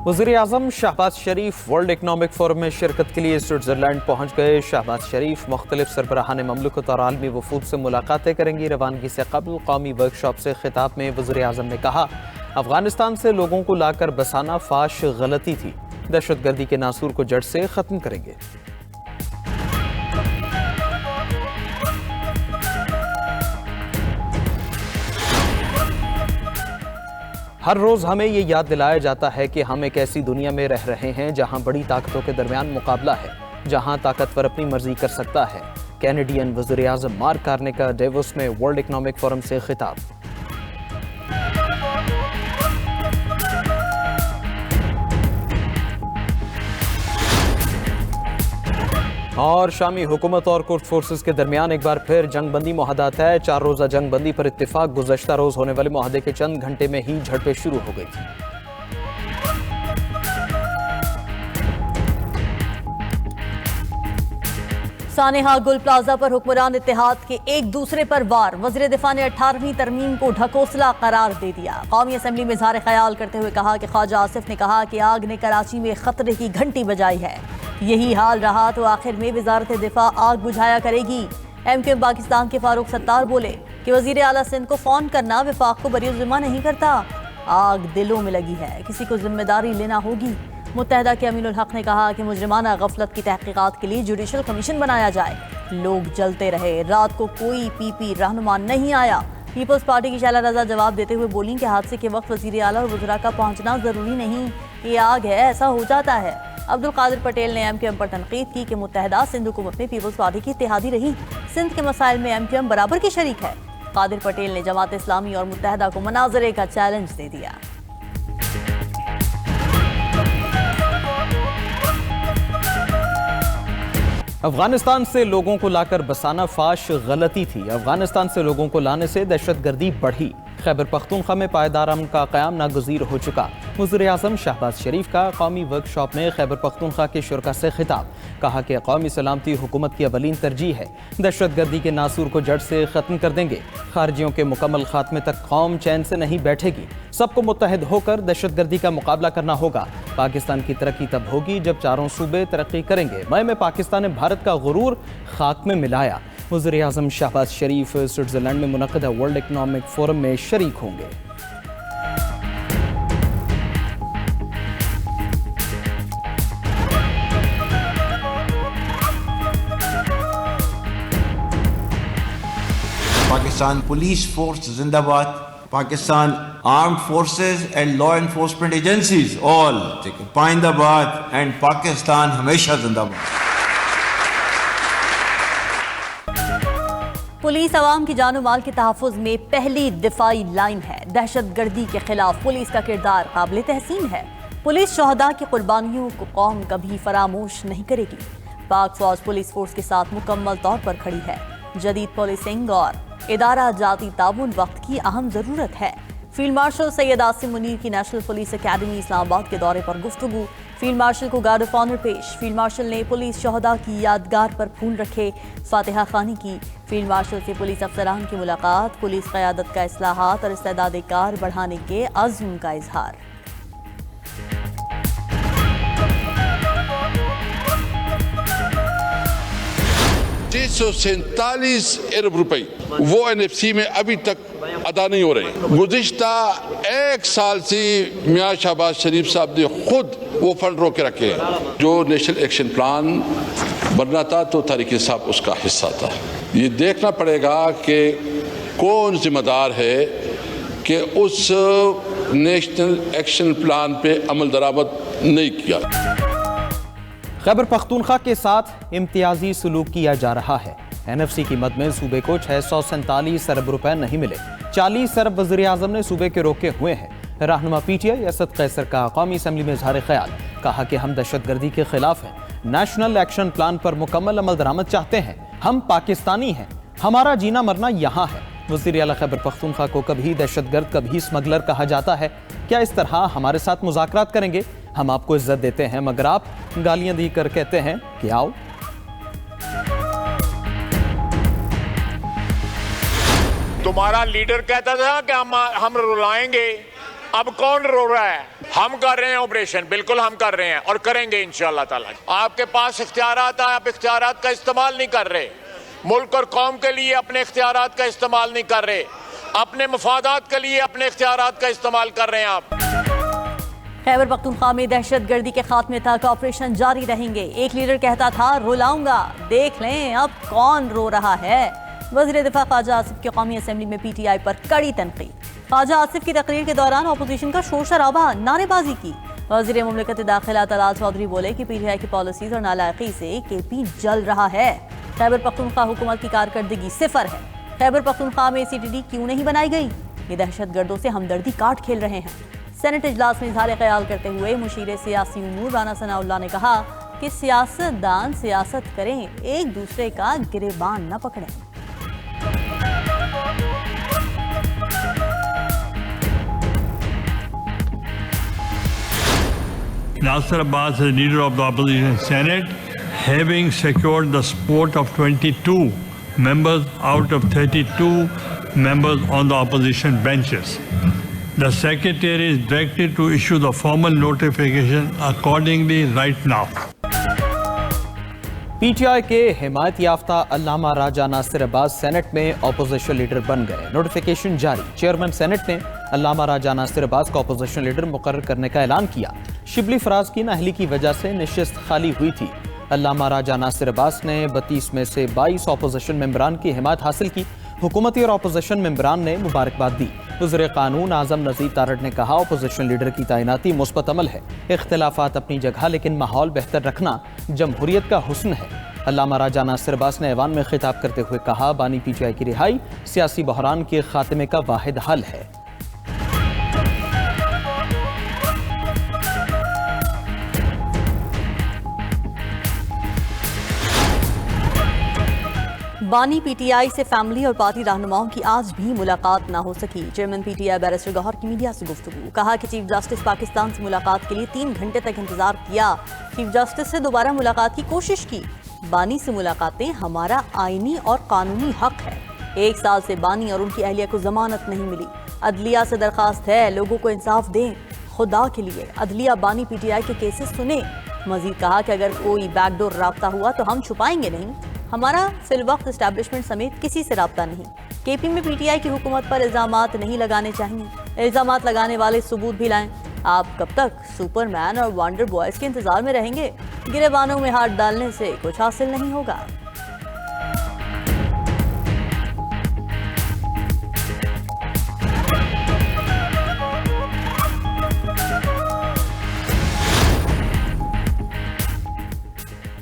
वज़ीर आज़म शहबाज शरीफ world economic forum में शिरकत के लिए स्विट्ज़रलैंड पहुँच गए। शहबाज शरीफ मुख्तलिफ सरबराहान ममलकत और आलमी वफूद से मुलाकातें करेंगी। रवानगी से कबल कौमी वर्कशॉप से खिताब में वज़ीर आज़म ने कहा, अफगानिस्तान से लोगों को लाकर बसाना फाश गलती थी, दहशतगर्दी के नासूर को जड़ से ख़त्म करेंगे। हर रोज़ हमें ये याद दिलाया जाता है कि हम एक ऐसी दुनिया में रह रहे हैं जहां बड़ी ताकतों के दरमियान मुकाबला है, जहां ताकतवर अपनी मर्जी कर सकता है। कैनेडियन वज़ीर आज़म मार्क कार्ने का डेवोस में वर्ल्ड इकनॉमिक फोरम से खिताब। और शामी हुकूमत और कुर्द फोर्सेस के दरमियान एक बार फिर जंगबंदी मुआहदा है। 4 रोज़ा जंगबंदी पर इत्तेफाक। गुज़श्ता रोज़ होने वाले मुआहदे के चंद घंटे में ही झड़पें शुरू हो गई थी। सानेहा गुल प्लाजा पर हुक्मरान इत्तेहाद के एक दूसरे पर वार। वज़ीर दिफा ने 18वीं तरमीम को ढकोसला करार दे दिया। कौमी असम्बली में इज़हार ख्याल करते हुए कहा कि ख्वाजा आसिफ ने कहा कि आग ने कराची में खतरे की घंटी बजाई है। यही हाल रहा तो आखिर में वजारत दिफा आग बुझाया करेगी। MQM पाकिस्तान के फारूक सत्तार बोले कि वजीर आला सिंध को फोन करना विफाक को बरी ज़िम्मा नहीं करता। आग दिलों में लगी है, किसी को जिम्मेदारी लेना होगी। मुत्तहदा के अमीनुल हक ने कहा कि मुजरिमाना गफलत की तहकीकात के लिए जुडिशल कमीशन बनाया जाए। लोग जलते रहे, रात को कोई PP रहनुमा नहीं आया। पीपल्स पार्टी की शैला रजा जवाब देते हुए बोली कि हादसे के वक्त वजीर आला और वज़रा का पहुंचना जरूरी नहीं, ये आग है, ऐसा हो जाता है। अब्दुल कादिर पटेल ने MQM पर तनकीद की कि मुत्तहदा सिंध हुकूमत में पीपल्स पार्टी की इत्तेहादी रही। सिंध के मसाइल में MQM बराबर की शरीक है। कादिर पटेल ने जमात इस्लामी और मुत्तहदा को मनाजरे का चैलेंज दे दिया। अफगानिस्तान से लोगों को लाकर बसाना फाश गलती थी। अफगानिस्तान से लोगों को लाने से दहशतगर्दी बढ़ी। खैबर पख्तूनख्वा में पायदार अमन का क़याम नागुज़ीर हो चुका। वज़ीर आज़म शहबाज शरीफ का कौमी वर्कशॉप में खैबर पख्तूनख्वा के शुरा से खिताब। कहा कि कौमी सलामती हुकूमत की अवलीन तरजीह है। दहशतगर्दी के नासूर को जड़ से ख़त्म कर देंगे। खारजियों के मुकम्मल खात्मे तक कौम चैन से नहीं बैठेगी। सबको मुत्तहिद होकर दहशतगर्दी का मुकाबला करना होगा। पाकिस्तान की तरक्की तब होगी जब चारों सूबे तरक्की करेंगे। मई में पाकिस्तान ने भारत का गुरूर खाक में मिलाया। वज़ीर आज़म शहबाज शरीफ स्विट्ज़रलैंड में मुनक़िदा वर्ल्ड इकनॉमिक फोरम में शरीक होंगे। पाकिस्तान पुलिस फोर्स जिंदाबाद। Pakistan armed forces and law enforcement agencies all पाइंदाबाद एंड पाकिस्तान हमेशा जिंदाबाद। पुलिस अवाम की जानो माल के तहफ़्फ़ुज़ में पहली दिफाई लाइन है। दहशतगर्दी के खिलाफ पुलिस का किरदार काबिल तहसीन है। पुलिस शहदा की कुर्बानियों को कौम कभी फरामोश नहीं करेगी। पाक फौज पुलिस फोर्स के साथ मुकम्मल तौर पर खड़ी है। जदीद पुलिसिंग और इदारा जाती ताउन वक्त की अहम ज़रूरत है। फील्ड मार्शल सैयद आसिम मुनीर की नेशनल पुलिस अकेडमी इस्लामाबाद के दौरे पर गुफ्तगू। फील्ड मार्शल को गार्ड ऑफ ऑनर पेश। फील्ड मार्शल ने पुलिस शहदा की यादगार पर फूल रखे, फातिहा खानी की। फील्ड मार्शल से पुलिस अफसरान की मुलाकात। पुलिस क़यादत का इस्लाहात और इस्तेदाद कार बढ़ाने के अज़्म का इजहार। 347 अरब रुपए वो NFC में अभी तक अदा नहीं हो रहे। गुज़िश्ता 1 साल से मियां शहबाज शरीफ साहब ने खुद वो फंड रोके रखे हैं। जो नेशनल एक्शन प्लान बनना था तो तारिक साहब उसका हिस्सा था। ये देखना पड़ेगा कि कौन जिम्मेदार है कि उस नेशनल एक्शन प्लान पे अमल दरामद नहीं किया। खैबर पख्तूनख्वा के साथ इम्तियाजी सलूक किया जा रहा है। NFC की मद में सूबे को 647 अरब रुपए नहीं मिले। 40 अरब वज़ीर आज़म ने सूबे के रोके हुए हैं। रहनुमा PTI असद कैसर का कौमी असम्बली में इज़हार ख्याल। कहा कि हम दहशतगर्दी के खिलाफ हैं। नेशनल एक्शन प्लान पर मुकम्मल अमल दरामद चाहते हैं। हम पाकिस्तानी हैं, हमारा जीना मरना यहाँ है। वज़ीर आला खैबर पख्तूनख्वा को कभी दहशतगर्द कभी स्मगलर कहा जाता है। क्या इस तरह हमारे साथ मुज़ाकरात करेंगे? हम आपको इज्जत देते हैं मगर आप गालियां दी कर कहते हैं कि आओ। तुम्हारा लीडर कहता था कि हम रुलाएंगे, अब कौन रो रहा है? हम कर रहे हैं ऑपरेशन, बिल्कुल हम कर रहे हैं और करेंगे इंशाअल्लाह ताला। आपके पास इख्तियारात हैं, आप इख्तियारात का इस्तेमाल नहीं कर रहे। मुल्क और कौम के लिए अपने इख्तियारात का इस्तेमाल नहीं कर रहे, अपने मफादात के लिए अपने इख्तियारात का इस्तेमाल कर रहे हैं आप। खैबर पख्तूनख्वा में दहशतगर्दी के खात्मे तक ऑपरेशन जारी रहेंगे। एक लीडर कहता था रुलाऊंगा, देख लें अब कौन रो रहा है। वज़ीर दिफा ख्वाजा आसिफ की कौमी असम्बली में PTI पर कड़ी तनकीद। ख्वाजा आसिफ की तकरीर के दौरान अपोजिशन का शोर शराबा, नारेबाजी की। वज़ीर मुमलिकत दाखिला तलाल चौधरी बोले कि PTI की पॉलिसीज और नालायकी से KP जल रहा है। खैबर पख्तूनख्वा हुकूमत की कारकर्दगी सिफर है। खैबर पख्तूनख्वा में CTD क्यों नहीं बनाई गई? ये दहशतगर्दों से हमदर्दी कार्ड खेल रहे हैं। सेनेट इजलास में इज़हार ख्याल करते हुए मुशीर सियासी उमूर राना सनाउल्लाह ने कहा कि सियासतदान सियासत करें, एक दूसरे का गिरेबान न पकड़ें। Nasir Abbas, as leader of the opposition Senate, having secured the support of 22 members out of 32 members on the opposition benches. The Secretary is directed to issue the formal notification accordingly right now. PTI के हिमायत याफ्ता अल्लामा राजा Nasir Abbas senate में opposition leader बन गए। Notification जारी। Chairman senate ने अल्लामा राजा नासिर अब्बास को opposition leader मुकर्रर करने का ऐलान किया। शिबली फराज की नाअहली की वजह से नशिस्त खाली हुई थी। अल्लामा राजा नासिर अब्बास ने 32 में से 22 अपोजिशन मेंबरान की हिमायत हासिल की। हुकूमती और अपोजिशन मेंबरान ने मुबारकबाद दी। वज़ीर कानून आज़म नज़ीर तारड़ ने कहा अपोजिशन लीडर की तैनाती मुस्बत अमल है। इख्तिलाफात अपनी जगह, लेकिन माहौल बेहतर रखना जमहूरियत का हुस्न है। अल्लामा राजा नासिर अब्बास ने ऐवान में खिताब करते हुए कहा बानी PTI की रिहाई सियासी बहरान के खात्मे का वाहिद हल है। बानी PTI से फैमिली और पार्टी रहनुमाओं की आज भी मुलाकात ना हो सकी। चेयरमैन PTI बैरिस्टर गौहर की मीडिया से गुफ्तगू। कहा कि चीफ जस्टिस पाकिस्तान से मुलाकात के लिए 3 घंटे तक इंतजार किया। चीफ जस्टिस से दोबारा मुलाकात की कोशिश की। बानी से मुलाकातें हमारा आईनी और कानूनी हक है। 1 साल से बानी और उनकी अहलिया को जमानत नहीं मिली। अदलिया से दरखास्त है, लोगों को इंसाफ दें। खुदा के लिए अदलिया बानी PTI के केसेस सुने। मजीद कहा कि अगर कोई बैकडोर राब्ता हुआ तो हम छुपाएंगे नहीं। हमारा फिलवक्त इस्टेब्लिशमेंट समेत किसी से राब्ता नहीं। KP में PTI की हुकूमत पर इल्जामात नहीं लगाने चाहिए। इल्जामात लगाने वाले सबूत भी लाएं। आप कब तक सुपरमैन और वंडर बॉयज के इंतजार में रहेंगे? गिरेबानों में हाथ डालने से कुछ हासिल नहीं होगा।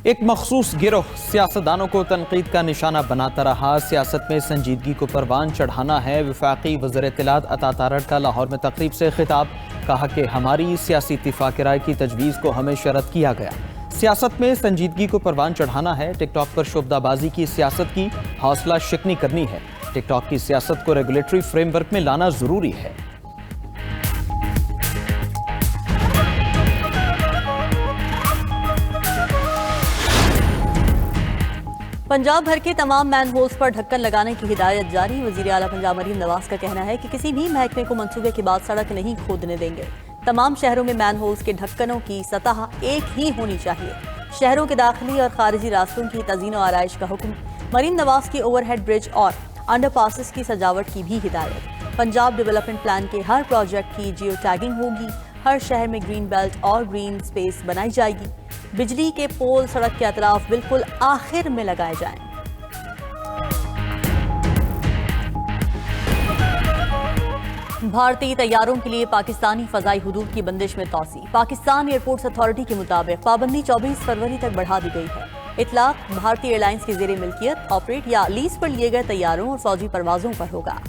एक मखसूस गिरोह सियासतदानों को तनकीद का निशाना बनाता रहा। सियासत में संजीदगी को परवान चढ़ाना है। वफाकी वज़ीर इत्तलात अता तारड़ का लाहौर में तकरीब से खिताब। कहा कि हमारी सियासी इत्तिफाक राय की तजवीज़ को हमेशा रद्द किया गया। सियासत में संजीदगी को परवान चढ़ाना है। टिकटॉक पर शोबदाबाजी की सियासत की हौसला शिकनी करनी है। टिकटॉक की सियासत को रेगुलेटरी फ्रेमवर्क में लाना ज़रूरी है। पंजाब भर के तमाम मैन होल्स पर ढक्कन लगाने की हिदायत जारी। वज़ीर आला पंजाब मरीम नवाज का कहना है कि किसी भी महकमे को मंसूबे के बाद सड़क नहीं खोदने देंगे। तमाम शहरों में मैन होल्स के ढक्कनों की सतह एक ही होनी चाहिए। शहरों के दाखिली और खारिजी रास्तों की तज़ीन और आराइश का हुक्म। मरीम नवाज की ओवरहेड ब्रिज और अंडरपासेस की सजावट की भी हिदायत। पंजाब डेवलपमेंट प्लान के हर प्रोजेक्ट की जियो टैगिंग होगी। हर शहर में ग्रीन बेल्ट और ग्रीन स्पेस बनाई जाएगी। बिजली के पोल सड़क के अतराफ बिल्कुल आखिर में लगाए जाएं। भारतीय तैयारों के लिए पाकिस्तानी फजाई हुदूद की बंदिश में तौसी। पाकिस्तान एयरपोर्ट्स अथॉरिटी के मुताबिक पाबंदी 24 फरवरी तक बढ़ा दी गई है। इतलाक भारतीय एयरलाइंस की ज़ेरे मिल्कियत, ऑपरेट या लीज पर लिए गए तैयारों और फौजी परवाजों पर होगा।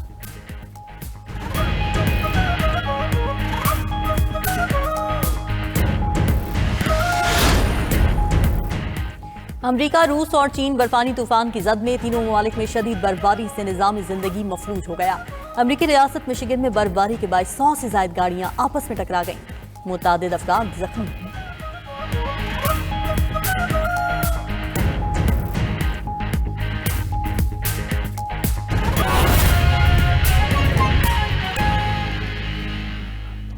अमरीका, रूस और चीन बर्फानी तूफान की जद में तीनों ममालिक में शदीद बर्फबारी से निज़ाम जिंदगी मफलूज हो गया। अमरीकी रियासत मिशिगन में बर्फबारी के बाद 100 से ज्यादा गाड़ियां आपस में टकरा गईं। मुतादिद अफराद जख्मी।